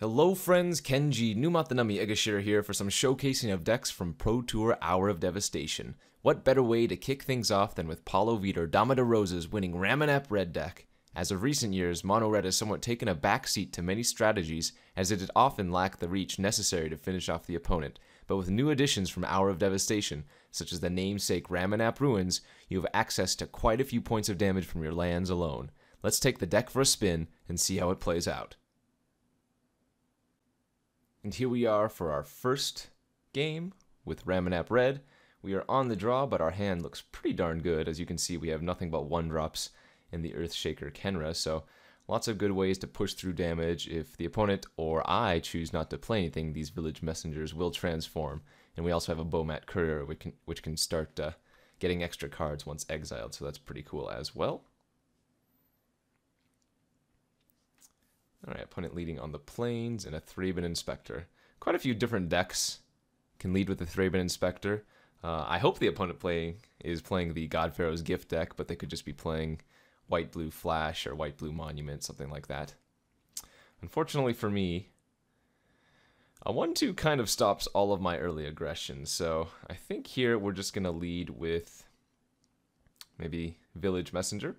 Hello friends, Kenji, Numatanami Egashira here for some showcasing of decks from Pro Tour Hour of Devastation. What better way to kick things off than with Paulo, Vitor, Damo de Rosa's winning Ramunap red deck. As of recent years, Mono Red has somewhat taken a backseat to many strategies, as it had often lacked the reach necessary to finish off the opponent. But with new additions from Hour of Devastation, such as the namesake Ramunap Ruins, you have access to quite a few points of damage from your lands alone. Let's take the deck for a spin and see how it plays out. And here we are for our first game with Ramunap Red. We are on the draw, but our hand looks pretty darn good. As you can see, we have nothing but 1-drops in the Earthshaker Kenra, so lots of good ways to push through damage. If the opponent or I choose not to play anything, these Village Messengers will transform. And we also have a Bomat Courier, which can start getting extra cards once exiled, so that's pretty cool as well. Alright, opponent leading on the plains and a Thraben Inspector. Quite a few different decks can lead with the Thraben Inspector. I hope the opponent is playing the God Pharaoh's Gift deck, but they could just be playing White-Blue Flash or White-Blue Monument, something like that. Unfortunately for me, a 1-2 kind of stops all of my early aggression, so I think here we're just going to lead with maybe Village Messenger.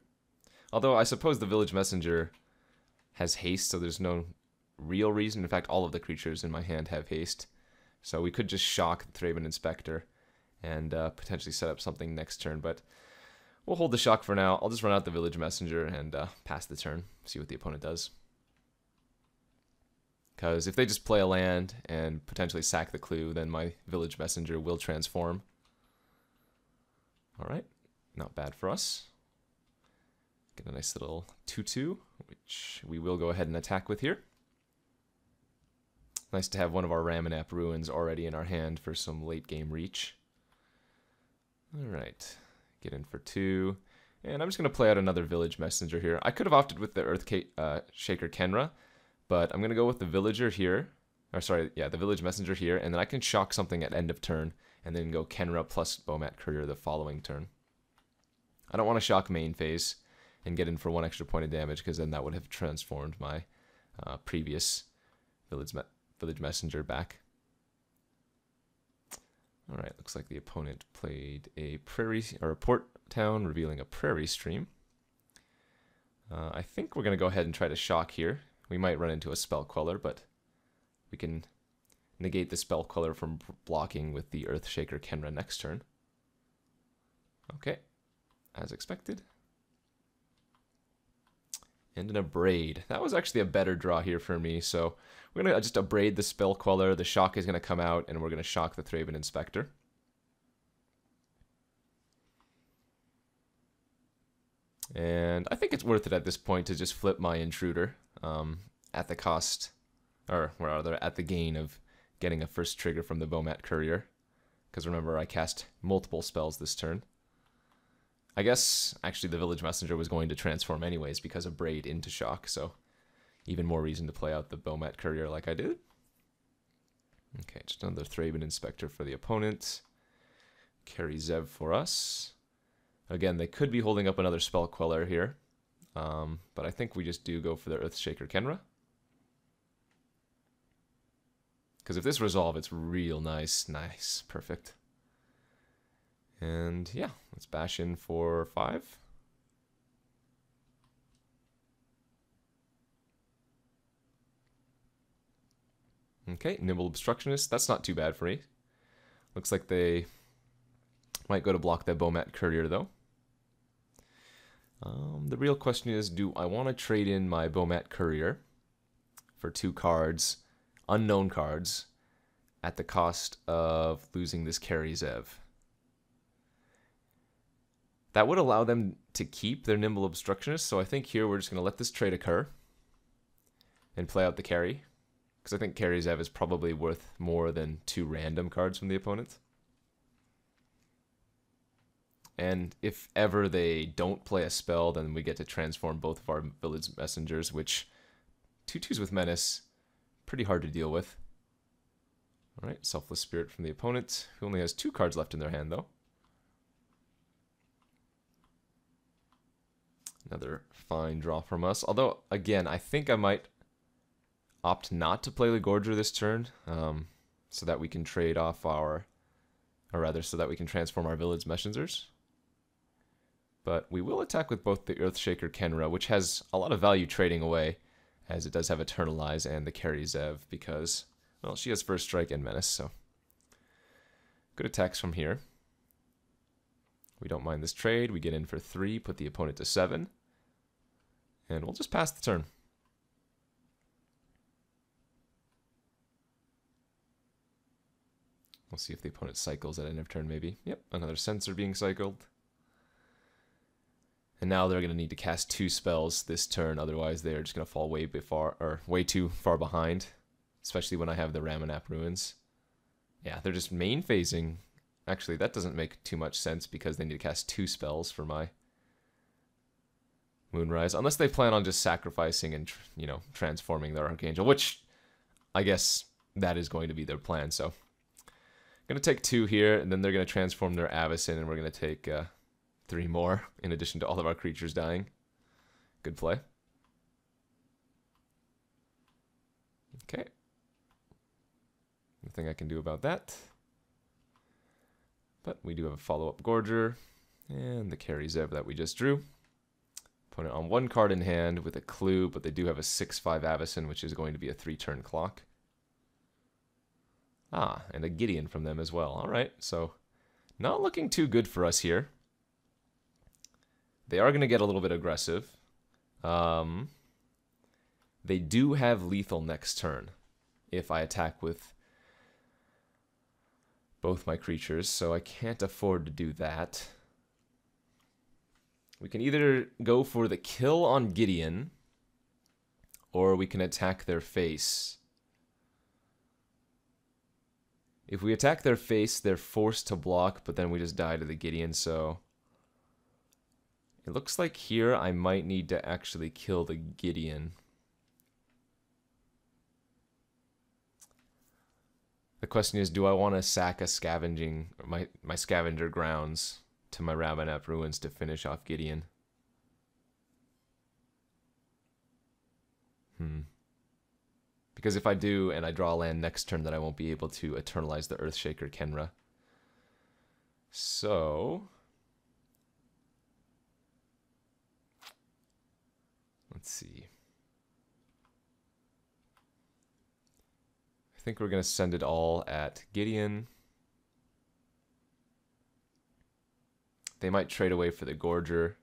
Although I suppose the Village Messenger has haste, so there's no real reason. In fact, all of the creatures in my hand have haste. So we could just shock the Thraben Inspector and potentially set up something next turn, but we'll hold the shock for now. I'll just run out the Village Messenger and pass the turn, see what the opponent does. Because if they just play a land and potentially sack the clue, then my Village Messenger will transform. Alright, not bad for us. Get a nice little 2-2, which we will go ahead and attack with here. Nice to have one of our Ramunap Ruins already in our hand for some late game reach. Alright, get in for 2. And I'm just going to play out another Village Messenger here. I could have opted with the Earthshaker Kenra, but I'm going to go with the Villager here. Or sorry, yeah, the Village Messenger here, and then I can shock something at end of turn, and then go Kenra plus Bomat Courier the following turn. I don't want to shock main phase and get in for 1 extra point of damage, because then that would have transformed my previous Village Messenger back. Alright, looks like the opponent played a port town, revealing a prairie stream. I think we're going to go ahead and try to shock here. We might run into a Spell Queller, but we can negate the Spell Queller from blocking with the Earthshaker Kenra next turn. Okay, as expected. And an Abrade. That was actually a better draw here for me, so we're going to just Abrade the Spell Queller, the shock is going to come out, and we're going to shock the Thraben Inspector. And I think it's worth it at this point to just flip my Intruder at the cost, or rather at the gain of getting a first trigger from the Bomat Courier. Because remember, I cast multiple spells this turn. I guess, actually, the Village Messenger was going to transform anyways because of Braid into shock, so even more reason to play out the Bomat Courier like I did. Okay, just another Thraben Inspector for the opponent. Carry Zev for us. Again, they could be holding up another Spell Queller here, but I think we just do go for the Earthshaker Kenra. Because if this resolve, it's real nice. Nice, perfect. And yeah, let's bash in for 5. Okay, Nimble Obstructionist. That's not too bad for me. Looks like they might go to block that Bomat Courier, though. The real question is, do I want to trade in my Bomat Courier for 2 cards, unknown cards, at the cost of losing this Carry Zev? That would allow them to keep their Nimble Obstructionist, so I think here we're just going to let this trade occur and play out the carry, because I think Carry Zev is probably worth more than 2 random cards from the opponent. And if ever they don't play a spell, then we get to transform both of our Village Messengers, which 2/2s with Menace, pretty hard to deal with. Alright, Selfless Spirit from the opponent, who only has 2 cards left in their hand, though. Another fine draw from us. Although, again, I think I might opt not to play the Gorger this turn, so that we can trade off our, or rather, so that we can transform our Village Messengers. But we will attack with both the Earthshaker Kenra, which has a lot of value trading away, as it does have Eternalize and the Carry Zev, because, well, she has First Strike and Menace, so good attacks from here. We don't mind this trade. We get in for 3, put the opponent to 7, and we'll just pass the turn. We'll see if the opponent cycles at end of turn, maybe. Yep, another Sensor being cycled. And now they're going to need to cast 2 spells this turn, otherwise they're just going to fall way too far behind, especially when I have the Ramunap Ruins. Yeah, they're just main phasing. Actually, that doesn't make too much sense because they need to cast 2 spells for my Moonrise, unless they plan on just sacrificing and, you know, transforming their Archangel, which I guess that is going to be their plan. So I'm going to take 2 here, and then they're going to transform their Avacyn, and we're going to take 3 more in addition to all of our creatures dying. Good play. Okay. Nothing I can do about that. But we do have a follow-up Gorger, and the Carry Zev that we just drew. Opponent on 1 card in hand with a clue, but they do have a 6/5 Avacyn, which is going to be a 3-turn clock. Ah, and a Gideon from them as well. Alright, so not looking too good for us here. They are going to get a little bit aggressive. They do have lethal next turn if I attack with both my creatures, so I can't afford to do that. We can either go for the kill on Gideon, or we can attack their face. If we attack their face, they're forced to block, but then we just die to the Gideon, so it looks like here I might need to actually kill the Gideon. The question is, do I want to sack a scavenging, my scavenger grounds to my Ramunap Ruins to finish off Gideon? Because if I do, and I draw a land next turn, then I won't be able to Eternalize the Earthshaker Kenra. So let's see. I think we're going to send it all at Gideon. They might trade away for the Gorger.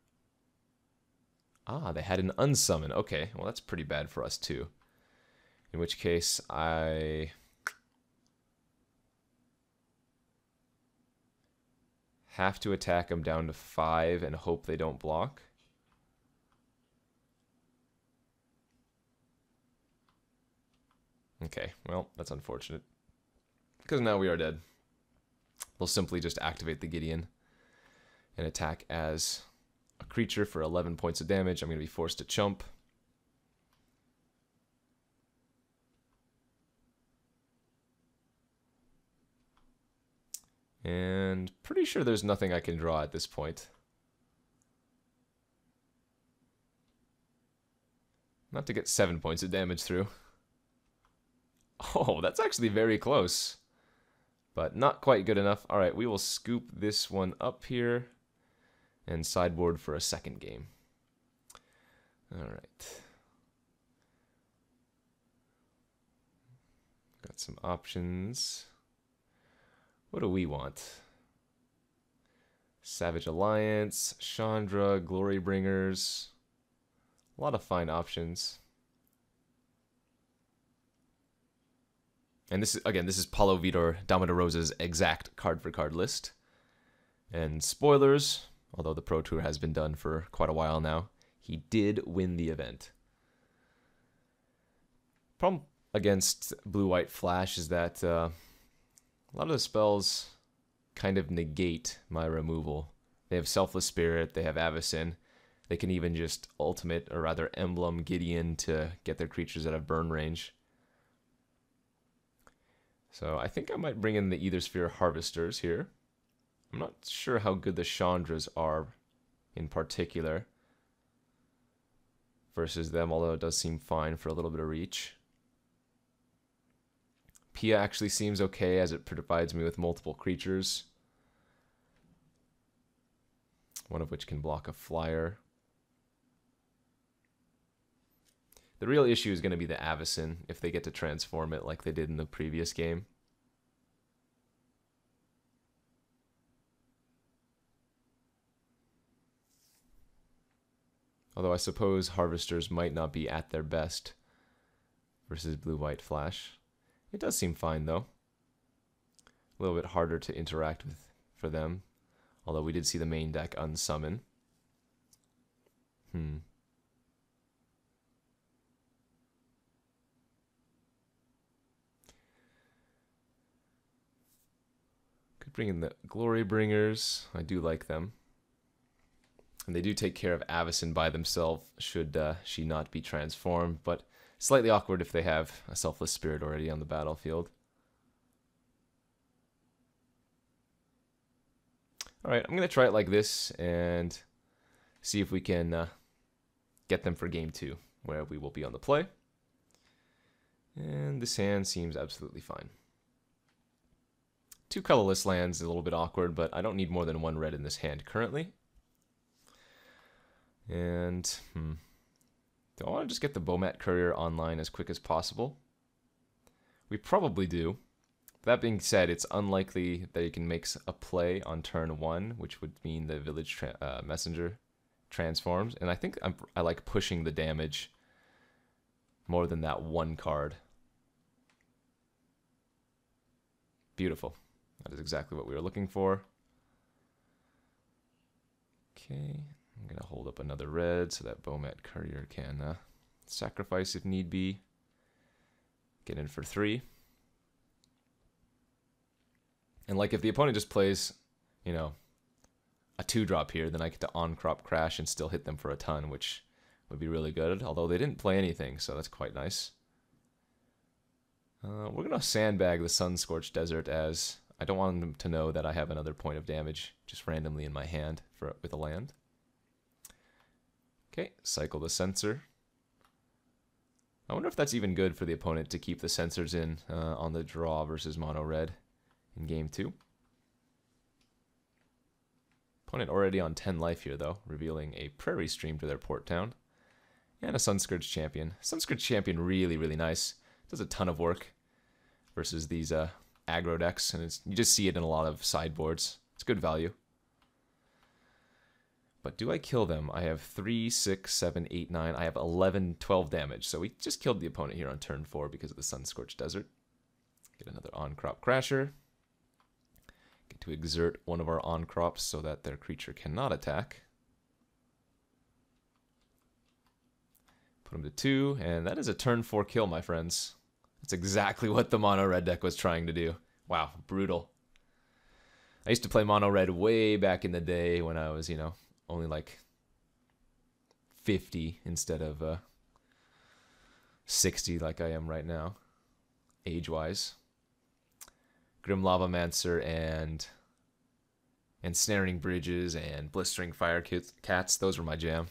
Ah, they had an unsummon. Okay, well that's pretty bad for us too. In which case, I have to attack them down to 5 and hope they don't block. Okay, well, that's unfortunate. Because now we are dead. We'll simply just activate the Gideon and attack as a creature for 11 points of damage. I'm going to be forced to chump. And pretty sure there's nothing I can draw at this point. Not to get 7 points of damage through. Oh, that's actually very close. But not quite good enough. Alright, we will scoop this one up here and sideboard for a second game. Alright. Got some options. What do we want? Savage Alliance, Chandra, Glorybringers. A lot of fine options. And this is, again, this is Paulo, Vitor, Damo de Rosa's exact card-for-card list. And spoilers, although the Pro Tour has been done for quite a while now, he did win the event. Problem against Blue-White Flash is that a lot of the spells kind of negate my removal. They have Selfless Spirit, they have Avacyn. They can even just ultimate, or rather emblem Gideon to get their creatures out of burn range. So I think I might bring in the Ether Sphere Harvesters here. I'm not sure how good the Chandras are in particular versus them, although it does seem fine for a little bit of reach. Pia actually seems okay as it provides me with multiple creatures, one of which can block a flyer. The real issue is going to be the Avacyn if they get to transform it like they did in the previous game. Although I suppose Harvesters might not be at their best versus Blue-White Flash. It does seem fine, though. A little bit harder to interact with for them. Although we did see the main deck unsummon. Could bring in the Glory Bringers. I do like them. And they do take care of Avacyn by themselves, should she not be transformed, but slightly awkward if they have a Selfless Spirit already on the battlefield. Alright, I'm going to try it like this and see if we can get them for game 2, where we will be on the play. And this hand seems absolutely fine. 2 colorless lands is a little bit awkward, but I don't need more than 1 red in this hand currently. And, do I want to just get the Bomat Courier online as quick as possible? We probably do. That being said, it's unlikely that he can make a play on turn 1, which would mean the Village Messenger transforms. And I think I like pushing the damage more than that 1 card. Beautiful. That is exactly what we were looking for. Okay. I'm going to hold up another red so that Bomat Courier can sacrifice if need be. Get in for 3. And like if the opponent just plays, you know, a 2-drop here, then I get to on-crop crash and still hit them for a ton, which would be really good. Although they didn't play anything, so that's quite nice. We're going to sandbag the Sun-Scorched Desert as I don't want them to know that I have another point of damage just randomly in my hand with a land. Okay, cycle the Censor. I wonder if that's even good for the opponent to keep the Censors in on the draw versus mono red in game 2. Opponent already on 10 life here though, revealing a Prairie Stream to their port town. And a Sunscourge Champion. Sunscourge Champion really, really nice. Does a ton of work versus these aggro decks, and you just see it in a lot of sideboards. It's good value. But do I kill them? I have 3, 6, 7, 8, 9. I have 11, 12 damage. So we just killed the opponent here on turn 4 because of the Sun-Scorched Desert. Get another on-crop Crasher. Get to exert one of our on-crops so that their creature cannot attack. Put him to 2, and that is a turn 4 kill, my friends. That's exactly what the mono-red deck was trying to do. Wow, brutal. I used to play mono-red way back in the day when I was, you know, only like 50 instead of 60 like I am right now, age-wise. Grim Lavamancer and Ensnaring Bridges and Blistering Fire Cats, those were my jam.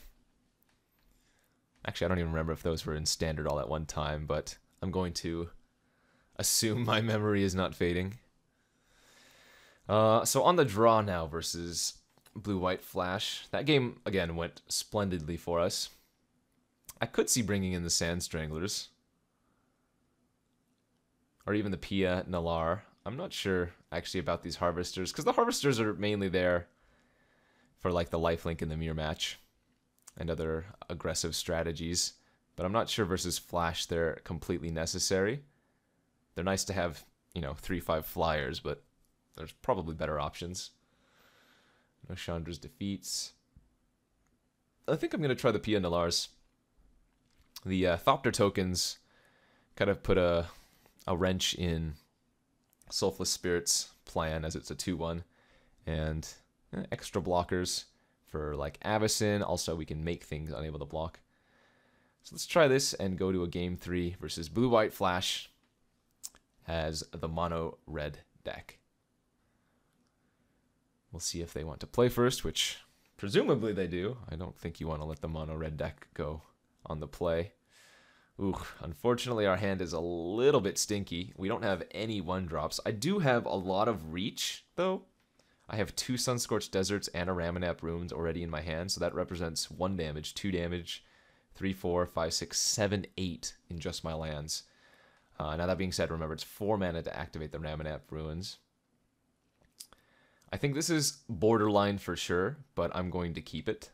Actually, I don't even remember if those were in Standard all at one time, but I'm going to assume my memory is not fading. So on the draw now versus Blue-White Flash. That game, again, went splendidly for us. I could see bringing in the Sand Stranglers. Or even the Pia Nalar. I'm not sure, actually, about these Harvesters, because the Harvesters are mainly there for, like, the lifelink in the mirror match and other aggressive strategies. But I'm not sure versus Flash they're completely necessary. They're nice to have, you know, 3/5 flyers, but there's probably better options. No Chandra's Defeats. I think I'm going to try the Pia Nalars. The Thopter tokens kind of put a wrench in Soulfless Spirit's plan, as it's a 2/1. And extra blockers for like Avacyn. Also, we can make things unable to block. So let's try this and go to a game 3 versus Blue-White Flash as the mono-red deck. We'll see if they want to play first, which presumably they do. I don't think you want to let the mono-red deck go on the play. Ooh, unfortunately our hand is a little bit stinky. We don't have any 1-drops. I do have a lot of reach, though. I have 2 Sunscorched Deserts and a Ramunap Ruins already in my hand, so that represents 1 damage, 2 damage, 3, 4, 5, 6, 7, 8 in just my lands. Now that being said, remember it's 4 mana to activate the Ramunap Ruins. I think this is borderline for sure, but I'm going to keep it.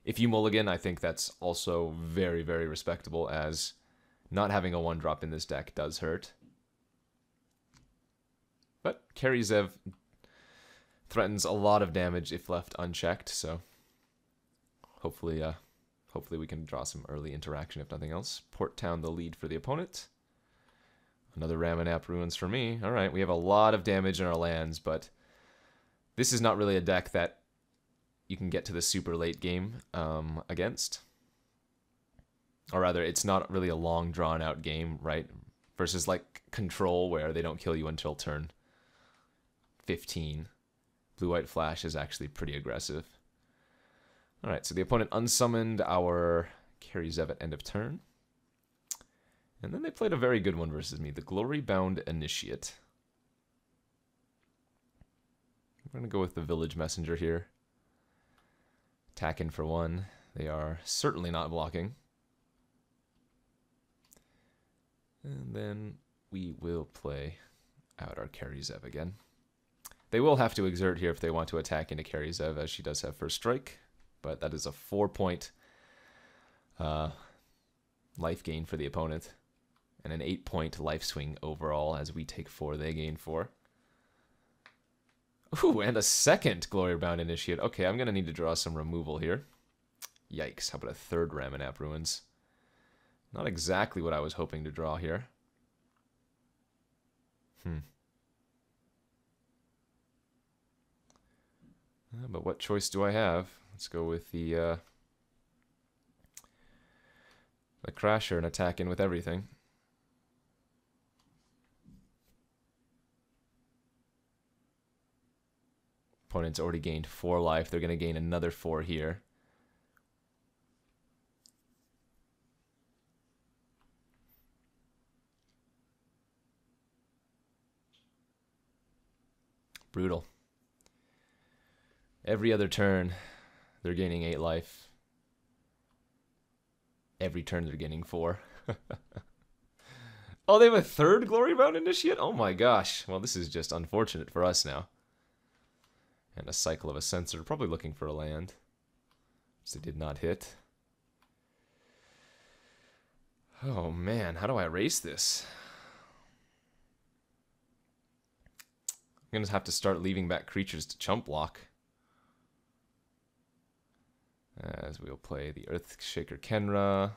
If you mulligan, I think that's also very, very respectable, as not having a 1-drop in this deck does hurt. But Karizev threatens a lot of damage if left unchecked, so hopefully we can draw some early interaction if nothing else. Port Town the lead for the opponent. Another Ramunap Ruins for me. Alright, we have a lot of damage in our lands, but this is not really a deck that you can get to the super late game against. Or rather, it's not really a long drawn out game, right? Versus like Control, where they don't kill you until turn 15. Blue-White Flash is actually pretty aggressive. Alright, so the opponent unsummoned our Karizev at end of turn. And then they played a very good one versus me, the Glory-Bound Initiate. We're going to go with the Village Messenger here. Attacking for 1. They are certainly not blocking. And then we will play out our Karizev again. They will have to exert here if they want to attack into Karizev, as she does have first strike. But that is a 4-point life gain for the opponent. And an 8-point life swing overall, as we take 4, they gain 4. Ooh, and a second Glory-Bound Initiate. Okay, I'm going to need to draw some removal here. Yikes, how about a 3rd Ramunap Ruins? Not exactly what I was hoping to draw here. But what choice do I have? Let's go with the Crasher and attack in with everything. Opponent's already gained 4 life. They're going to gain another 4 here. Brutal. Every other turn, they're gaining 8 life. Every turn, they're gaining 4. Oh, they have a 3rd Glory-Bound Initiate? Oh my gosh. Well, this is just unfortunate for us now. And a Cycle of a Censor, probably looking for a land, which they did not hit. Oh man, how do I erase this? I'm gonna have to start leaving back creatures to chump block. As we'll play the Earthshaker Kenra.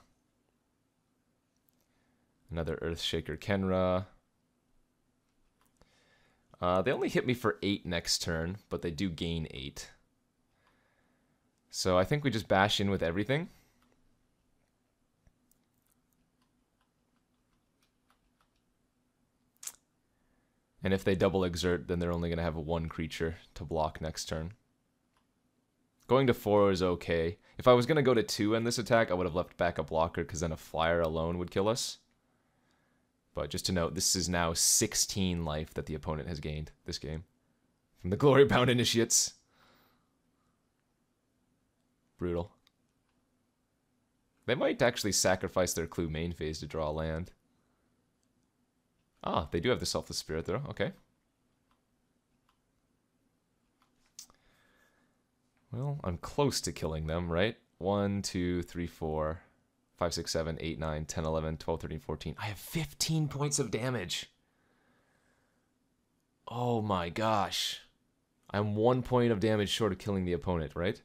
Another Earthshaker Kenra. They only hit me for 8 next turn, but they do gain 8. So I think we just bash in with everything. And if they double exert, then they're only going to have 1 creature to block next turn. Going to 4 is okay. If I was going to go to 2 in this attack, I would have left back a blocker, because then a flyer alone would kill us. But just to note, this is now 16 life that the opponent has gained this game from the Glory-Bound Initiates. Brutal. They might actually sacrifice their Clue main phase to draw a land. Ah, they do have the Selfless Spirit, though. Okay. Well, I'm close to killing them, right? 1, 2, 3, 4... 5, 6, 7, 8, 9, 10, 11, 12, 13, 14. I have 15 points of damage. Oh my gosh. I'm 1 point of damage short of killing the opponent, right?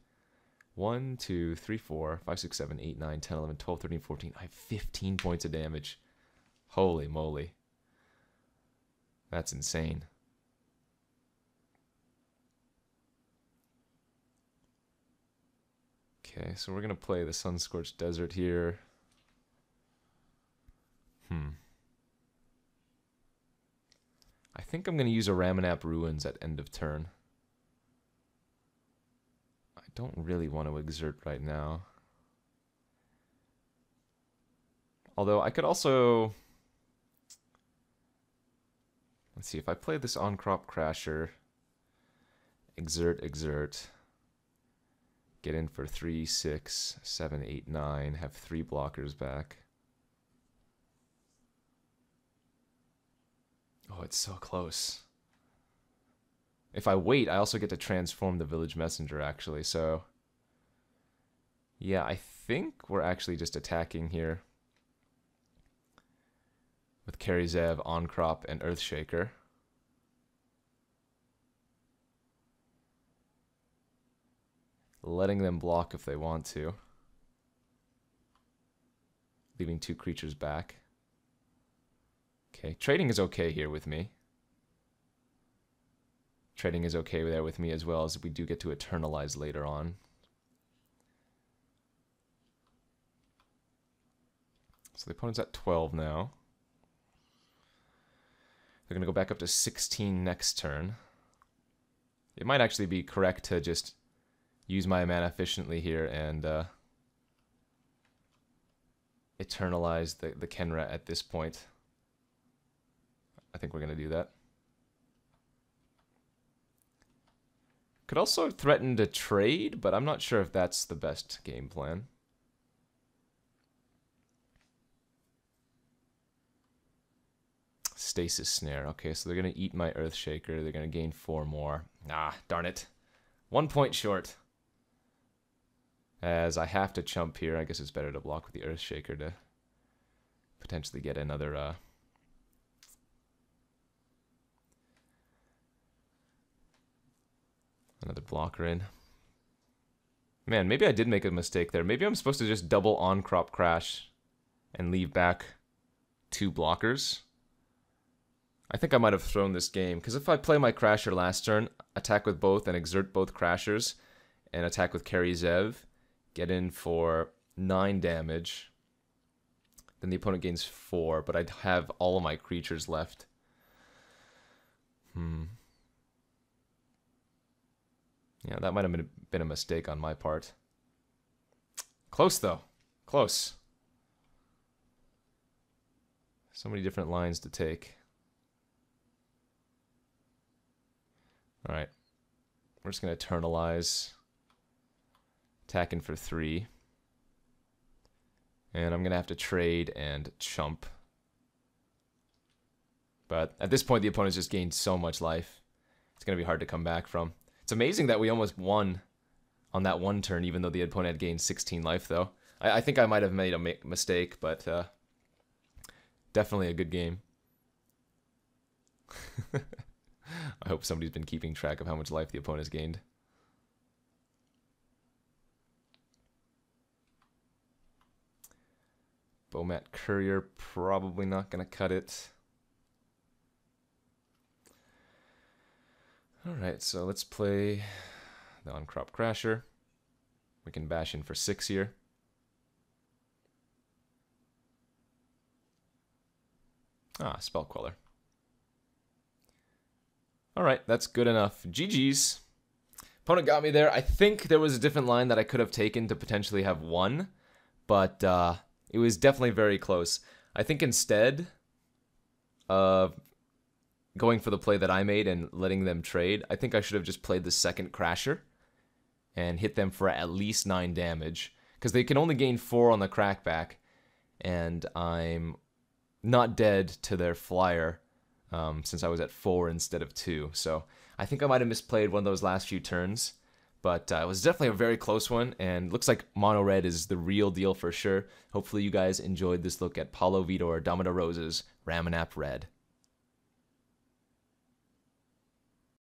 1, 2, 3, 4, 5, 6, 7, 8, 9, 10, 11, 12, 13, 14. I have 15 points of damage. Holy moly. That's insane. Okay, so we're going to play the Sunscorched Desert here. I think I'm going to use a Ramunap Ruins at end of turn. I don't really want to exert right now. Although I could also... Let's see, if I play this on-crop Crasher, exert, get in for 3, 6, 7, 8, 9, have 3 blockers back. Oh, it's so close. If I wait, I also get to transform the Village Messenger, actually, so... Yeah, I think we're actually just attacking here. With Karizev, On-Crop, and Earthshaker. Letting them block if they want to. Leaving 2 creatures back. Okay, trading is okay here with me. Trading is okay there with me as well, as we do get to Eternalize later on. So the opponent's at 12 now. They're going to go back up to 16 next turn. It might actually be correct to just use my mana efficiently here and Eternalize the Kenra at this point. I think we're going to do that. Could also threaten to trade, but I'm not sure if that's the best game plan. Stasis Snare. Okay, so they're going to eat my Earthshaker. They're going to gain 4 more. Ah, darn it. 1 point short. As I have to chump here, I guess it's better to block with the Earthshaker to potentially get another... Another blocker in. Man, maybe I did make a mistake there. Maybe I'm supposed to just double on-crop Crash and leave back 2 blockers. I think I might have thrown this game, because if I play my Crasher last turn, attack with both and exert both Crashers, and attack with Karizev, get in for 9 damage, then the opponent gains 4, but I'd have all of my creatures left. Yeah, that might have been a mistake on my part. Close, though. Close. So many different lines to take. Alright. We're just going to Eternalize. Attacking for 3. And I'm going to have to trade and chump. But at this point, the opponent's just gained so much life. It's going to be hard to come back from. It's amazing that we almost won on that 1 turn, even though the opponent had gained 16 life, though. I think I might have made a mistake, but definitely a good game. I hope somebody's been keeping track of how much life the opponent's gained. Bomat Courier, probably not going to cut it. Alright, so let's play the on-crop Crasher. We can bash in for 6 here. Ah, Spell Queller. Alright, that's good enough. GG's. Opponent got me there. I think there was a different line that I could have taken to potentially have won, but it was definitely very close. I think instead of going for the play that I made and letting them trade, I think I should have just played the second Crasher and hit them for at least 9 damage, because they can only gain 4 on the crackback, and I'm not dead to their flyer since I was at 4 instead of 2. So I think I might have misplayed one of those last few turns, but it was definitely a very close one, and looks like Mono Red is the real deal for sure. Hopefully you guys enjoyed this look at Paulo, Vitor, Damo Rosa's Ramunap Red.